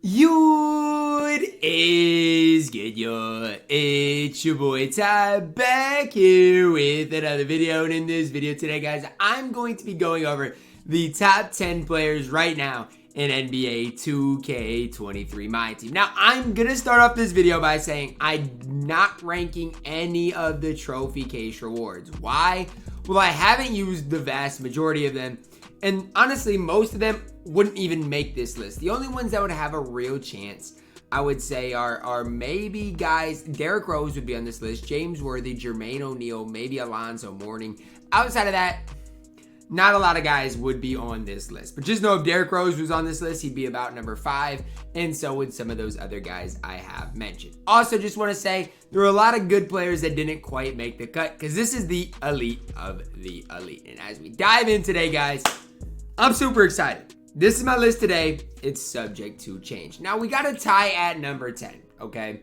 It is good, yo. It's your boy Ty back here with another video. And in this video today, guys, I'm going to be going over the top 10 players right now in NBA 2K23 MyTEAM. Now, I'm going to start off this video by saying I'm not ranking any of the trophy case rewards. Why? Well, I haven't used the vast majority of them. And honestly, most of them wouldn't even make this list. The only ones that would have a real chance, I would say, are maybe guys. Derrick Rose would be on this list. James Worthy, Jermaine O'Neal, maybe Alonzo Mourning. Outside of that, not a lot of guys would be on this list. But just know if Derrick Rose was on this list, he'd be about number 5. And so would some of those other guys I have mentioned. Also, just want to say, there were a lot of good players that didn't quite make the cut, because this is the elite of the elite. And as we dive in today, guys, I'm super excited. This is my list today. It's subject to change. Now, we got a tie at number 10, okay?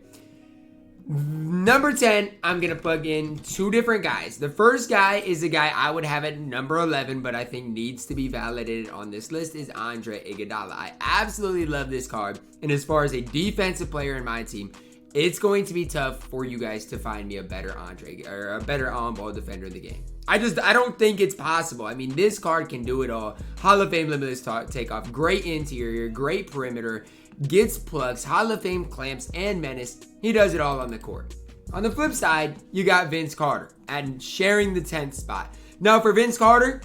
Number 10, I'm going to plug in two different guys. The first guy is a guy I would have at number 11, but I think needs to be validated on this list, is Andre Iguodala. I absolutely love this card. And as far as a defensive player in my team, it's going to be tough for you guys to find me a better Andre or a better on-ball defender in the game. I don't think it's possible. I mean, this card can do it all. Hall of Fame limitless takeoff, great interior, great perimeter, gets plugs, Hall of Fame clamps, and menace. He does it all on the court. On the flip side, you got Vince Carter and sharing the 10th spot. Now, for Vince Carter,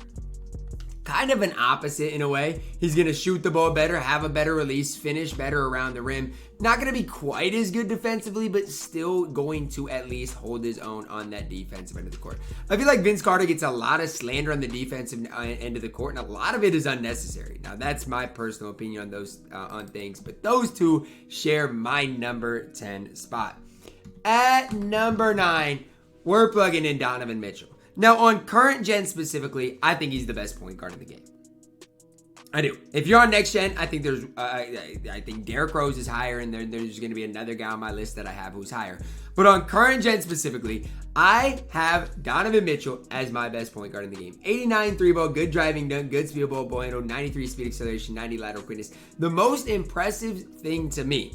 kind of an opposite in a way. He's going to shoot the ball better, have a better release, finish better around the rim. Not going to be quite as good defensively, but still going to at least hold his own on that defensive end of the court. I feel like Vince Carter gets a lot of slander on the defensive end of the court, and a lot of it is unnecessary. Now, that's my personal opinion on those on things, but those two share my number 10 spot. At number 9, we're plugging in Donovan Mitchell. Now, on current gen specifically, I think he's the best point guard in the game. I do. If you're on next gen, I think I think Derrick Rose is higher, and there's going to be another guy on my list that I have who's higher. But on current gen specifically, I have Donovan Mitchell as my best point guard in the game. 89 3-ball, good driving dunk, good speed ball handle, 93 speed acceleration, 90 lateral quickness. The most impressive thing to me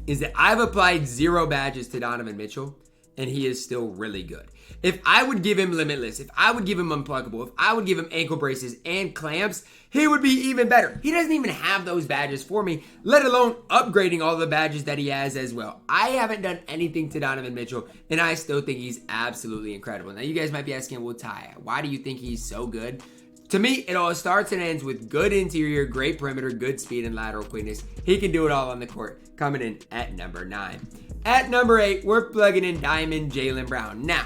is that I've applied 0 badges to Donovan Mitchell, and he is still really good. If I would give him limitless, if I would give him unpluggable, if I would give him ankle braces and clamps, he would be even better. He doesn't even have those badges for me, let alone upgrading all the badges that he has as well. I haven't done anything to Donovan Mitchell, and I still think he's absolutely incredible. Now, you guys might be asking, well, Ty, why do you think he's so good? To me, it all starts and ends with good interior, great perimeter, good speed, and lateral quickness. He can do it all on the court, coming in at number 9. At number 8, we're plugging in Diamond Jaylen Brown. Now,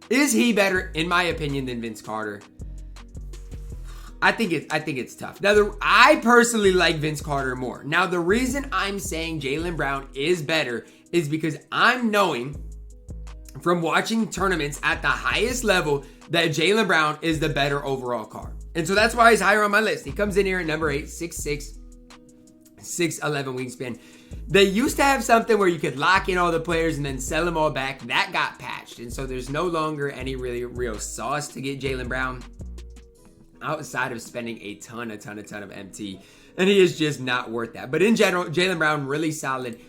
is he better, in my opinion, than Vince Carter? I think it's tough. Now, I personally like Vince Carter more. Now, the reason I'm saying Jaylen Brown is better is because I'm knowing from watching tournaments at the highest level that Jaylen Brown is the better overall card. And so that's why he's higher on my list. He comes in here at number 8, 6'6", 6'11" wingspan. They used to have something where you could lock in all the players and then sell them all back. That got patched. And so there's no longer any really real sauce to get Jaylen Brown outside of spending a ton of MT. And he is just not worth that. But in general, Jaylen Brown, really solid.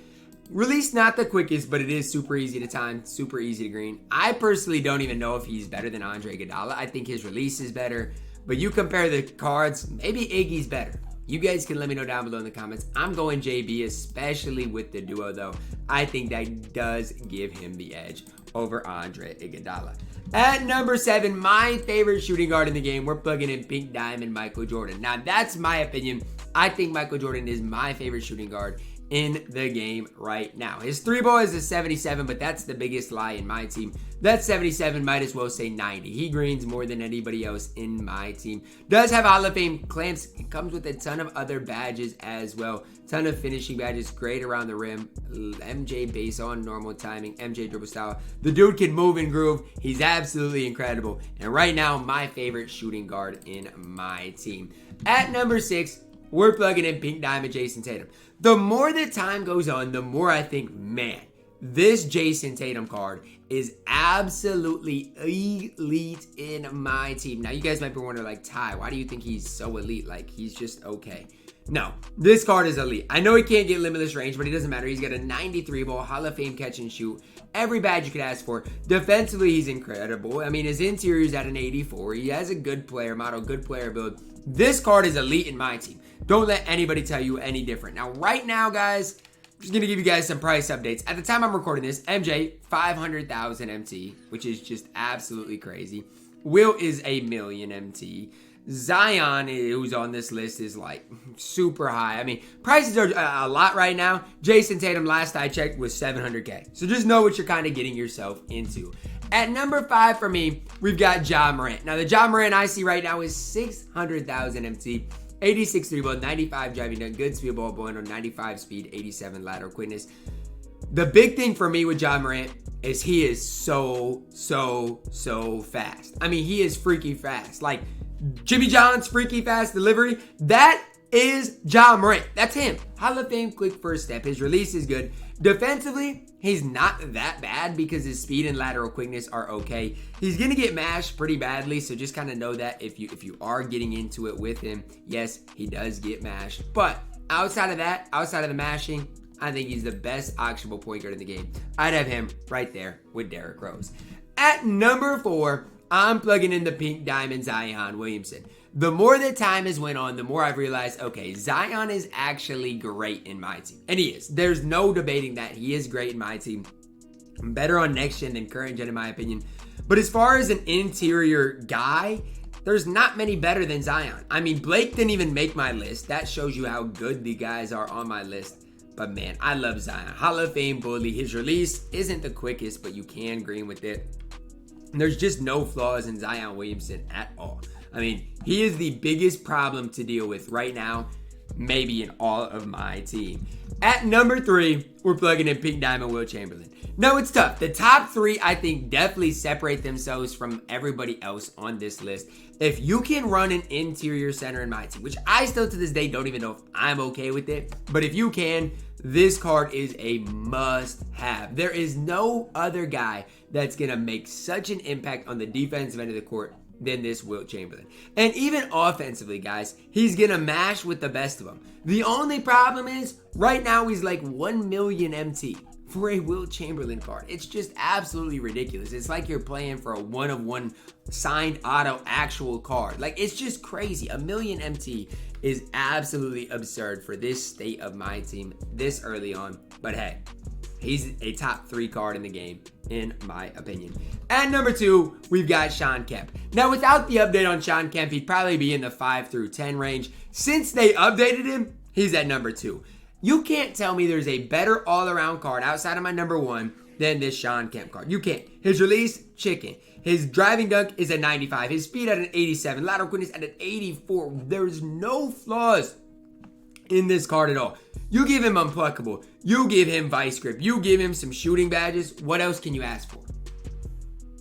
Release not the quickest, but it is super easy to time, super easy to green. I personally don't even know if he's better than Andre Iguodala. I think his release is better. But you compare the cards, maybe Iggy's better. You guys can let me know down below in the comments. I'm going JB, especially with the duo, though. I think that does give him the edge over Andre Iguodala. At number 7, my favorite shooting guard in the game, we're plugging in Pink Diamond Michael Jordan. Now, that's my opinion. I think Michael Jordan is my favorite shooting guard in the game right now. His 3-ball is a 77, but that's the biggest lie in my team. That 77 might as well say 90. He greens more than anybody else in my team. Does have Hall of Fame clamps. It comes with a ton of other badges as well. Ton of finishing badges. Great around the rim. MJ base on normal timing. MJ dribble style. The dude can move and groove. He's absolutely incredible. And right now, my favorite shooting guard in my team. At number 6, we're plugging in Pink Diamond Jason Tatum. The more that time goes on, the more I think, man, this Jason Tatum card is absolutely elite in my team. Now, you guys might be wondering, like, Ty, why do you think he's so elite? Like, he's just okay. No, this card is elite. I know he can't get limitless range, but it doesn't matter. He's got a 93 ball, Hall of Fame catch and shoot. Every badge you could ask for. Defensively, he's incredible. I mean, his interior is at an 84. He has a good player model, good player build. This card is elite in my team. Don't let anybody tell you any different. Now, right now, guys, I'm just going to give you guys some price updates. At the time I'm recording this, MJ, 500,000 MT, which is just absolutely crazy. Wilt is a million MT. Zion, who's on this list, is like super high. I mean, prices are a lot right now. Jason Tatum, last I checked, was 700K. So just know what you're kind of getting yourself into. At number 5 for me, we've got Ja Morant. Now, the Ja Morant I see right now is 600,000 MT, 86 3 ball, 95 driving dunk, good speed ball, on 95 speed, 87 lateral quickness. The big thing for me with Ja Morant is he is so fast. I mean, he is freaky fast. Like, Jimmy John's freaky fast delivery, that is Ja Morant. That's him. Hall of Fame quick first step. His release is good. Defensively, he's not that bad because his speed and lateral quickness are okay. He's going to get mashed pretty badly, so just kind of know that if you are getting into it with him, yes, he does get mashed. But outside of that, outside of the mashing, I think he's the best auctionable point guard in the game. I'd have him right there with Derrick Rose. At number 4, I'm plugging in the pink diamond Zion Williamson. The more that time has went on, the more I've realized, okay, Zion is actually great in my team. And he is. There's no debating that. He is great in my team. Better on next gen than current gen in my opinion. But as far as an interior guy, there's not many better than Zion. I mean, Blake didn't even make my list. That shows you how good the guys are on my list. But man, I love Zion. Hall of Fame bully. His release isn't the quickest, but you can green with it. And there's just no flaws in Zion Williamson at all. I mean, he is the biggest problem to deal with right now, maybe in all of my team. At number 3, we're plugging in pink diamond Wilt Chamberlain. No, it's tough. The top 3, I think, definitely separate themselves from everybody else on this list. If you can run an interior center in my team, which I still to this day don't even know if I'm okay with it, but if you can, this card is a must-have. There is no other guy that's going to make such an impact on the defensive end of the court than this Wilt Chamberlain. And even offensively, guys, he's going to mash with the best of them. The only problem is, right now, he's like 1 million MT for a Wilt Chamberlain card. It's just absolutely ridiculous. It's like you're playing for a 1-of-1 signed auto actual card. Like, it's just crazy. 1 million MT is absolutely absurd for this state of my team this early on. But hey, he's a top 3 card in the game, in my opinion. At number 2, we've got Shawn Kemp. Now, without the update on Shawn Kemp, he'd probably be in the 5 through 10 range. Since they updated him, he's at number 2. You can't tell me there's a better all-around card outside of my number 1 than this Shawn Kemp card. You can't. His release, chicken. His driving dunk is a 95. His speed at an 87. Lateral quickness at an 84. There's no flaws in this card at all. You give him unpluckable. You give him vice grip. You give him some shooting badges. What else can you ask for?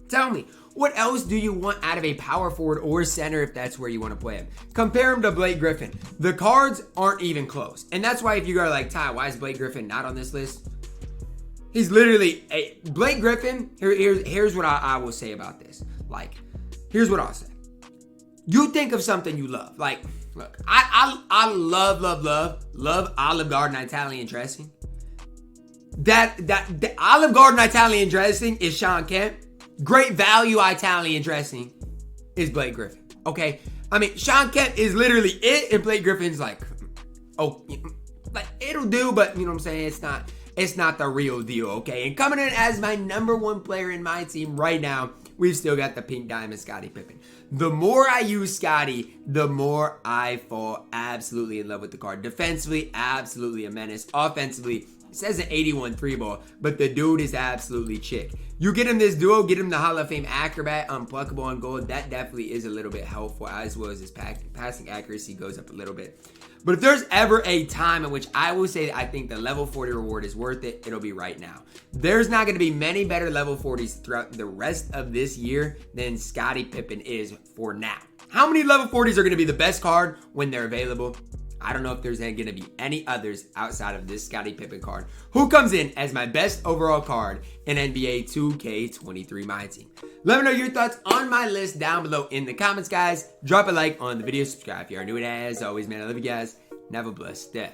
Tell me. What else do you want out of a power forward or center if that's where you want to play him? Compare him to Blake Griffin. The cards aren't even close. And that's why if you go like, Ty, why is Blake Griffin not on this list? He's literally a Blake Griffin. Here's what I will say about this. Like, here's what I'll say. You think of something you love. Like, look, I love Olive Garden Italian dressing. The Olive Garden Italian dressing is Shawn Kemp. Great value Italian dressing is Blake Griffin. Okay, I mean Shawn Kemp is literally it, and Blake Griffin's like, oh, like it'll do, but you know what I'm saying? It's not the real deal. Okay, and coming in as my number 1 player in my team right now, we've still got the pink diamond Scottie Pippen. The more I use Scottie, the more I fall absolutely in love with the card. Defensively, absolutely a menace. Offensively, it says an 81 3-ball, but the dude is absolutely chick. You get him this duo, get him the Hall of Fame acrobat, unpluckable on gold. That definitely is a little bit helpful, as well as his passing accuracy goes up a little bit. But if there's ever a time in which I will say that I think the level 40 reward is worth it, it'll be right now. There's not going to be many better level 40s throughout the rest of this year than Scottie Pippen is for now. How many level 40s are going to be the best card when they're available? I don't know if there's going to be any others outside of this Scottie Pippen card, who comes in as my best overall card in NBA 2K23 MyTEAM. Let me know your thoughts on my list down below in the comments, guys. Drop a like on the video, subscribe if you are new, and as always, man, I love you guys. and have a blessed day.